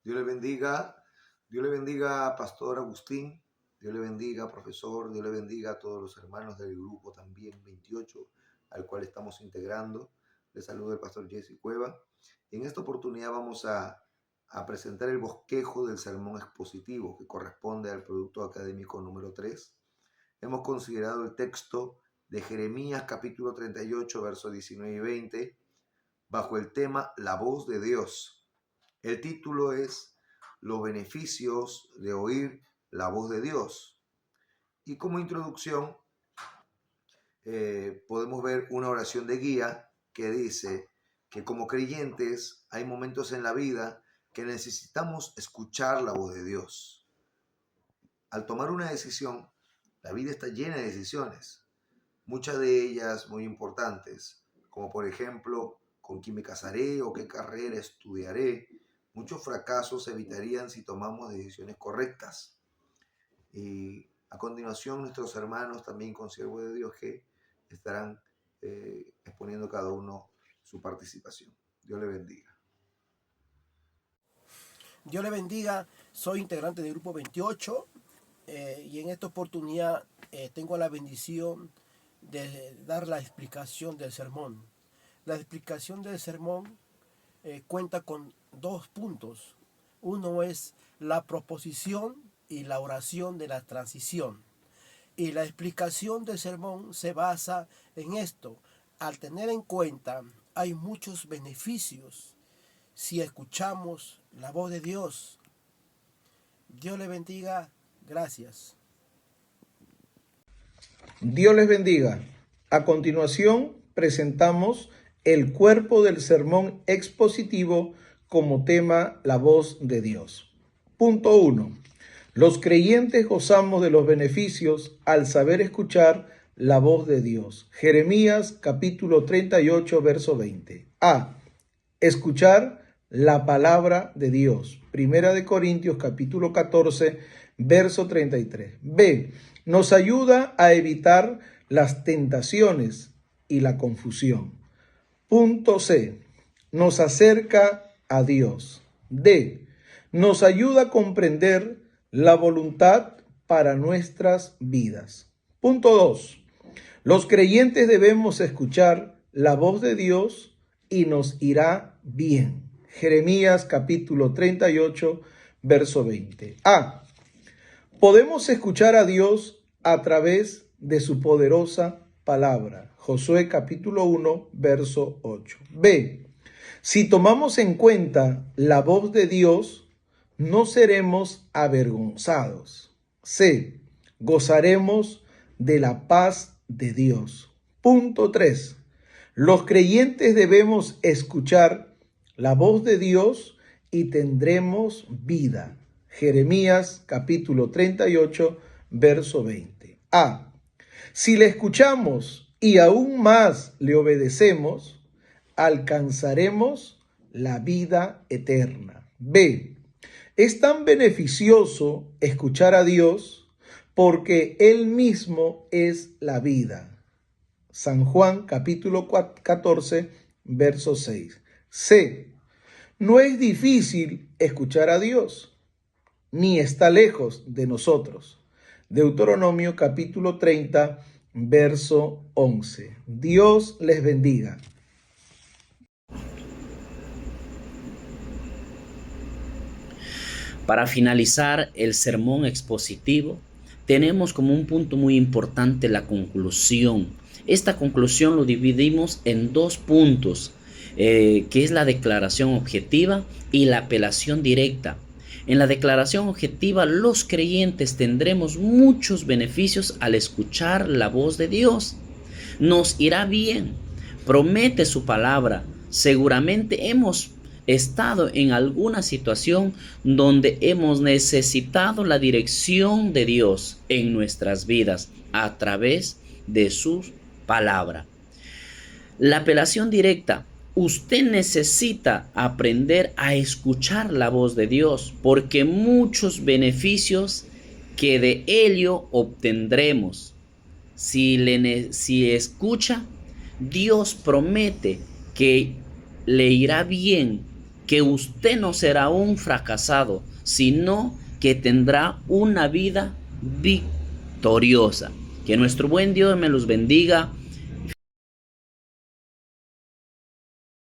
Dios le bendiga. Dios le bendiga, Pastor Agustín. Dios le bendiga, profesor. Dios le bendiga a todos los hermanos del grupo también 28, al cual estamos integrando. Les saluda el Pastor Jesse Cueva. Y en esta oportunidad vamos a presentar el bosquejo del sermón expositivo que corresponde al producto académico número 3. Hemos considerado el texto de Jeremías capítulo 38, versos 19 y 20, bajo el tema La voz de Dios. El título es Los beneficios de oír la voz de Dios. Y como introducción podemos ver una oración de guía que dice que como creyentes hay momentos en la vida que necesitamos escuchar la voz de Dios. Al tomar una decisión, la vida está llena de decisiones, muchas de ellas muy importantes, como por ejemplo, con quién me casaré o qué carrera estudiaré. Muchos fracasos se evitarían si tomamos decisiones correctas. Y a continuación nuestros hermanos, también consiervos de Dios, que estarán exponiendo cada uno su participación. Dios le bendiga. Dios le bendiga, soy integrante del grupo 28 y en esta oportunidad tengo la bendición de dar la explicación del sermón. La explicación del sermón cuenta con 2 puntos. Uno es la proposición y la oración de la transición. Y la explicación del sermón se basa en esto. Al tener en cuenta, hay muchos beneficios si escuchamos la voz de Dios. Dios le bendiga. Gracias. Dios les bendiga. A continuación, presentamos el cuerpo del sermón expositivo como tema La voz de Dios. Punto 1. Los creyentes gozamos de los beneficios al saber escuchar la voz de Dios. Jeremías capítulo 38, verso 20. A. Escuchar la palabra de Dios. Primera de Corintios capítulo 14, verso 33. B. Nos ayuda a evitar las tentaciones y la confusión. Punto C. Nos acerca a Dios. D. Nos ayuda a comprender la voluntad para nuestras vidas. Punto 2. Los creyentes debemos escuchar la voz de Dios y nos irá bien. Jeremías capítulo 38, verso 20. A. Podemos escuchar a Dios a través de su poderosa palabra. Josué capítulo 1, verso 8. B. Si tomamos en cuenta la voz de Dios, no seremos avergonzados. C. Gozaremos de la paz de Dios. Punto 3. Los creyentes debemos escuchar la voz de Dios y tendremos vida. Jeremías capítulo 38, verso 20. A. Si le escuchamos y aún más le obedecemos, alcanzaremos la vida eterna. B. Es tan beneficioso escuchar a Dios porque Él mismo es la vida. San Juan capítulo 14, verso 6. C. No es difícil escuchar a Dios, ni está lejos de nosotros. Deuteronomio capítulo 30, verso 11. Dios les bendiga. Para finalizar el sermón expositivo, tenemos como un punto muy importante la conclusión. Esta conclusión lo dividimos en 2 puntos, que es la declaración objetiva y la apelación directa. En la declaración objetiva, los creyentes tendremos muchos beneficios al escuchar la voz de Dios. Nos irá bien, promete su palabra. Seguramente hemos estado en alguna situación donde hemos necesitado la dirección de Dios en nuestras vidas a través de su palabra. La apelación directa. Usted necesita aprender a escuchar la voz de Dios porque muchos beneficios que de ello obtendremos. Si escucha, Dios promete que le irá bien que usted no será un fracasado, sino que tendrá una vida victoriosa. Que nuestro buen Dios me los bendiga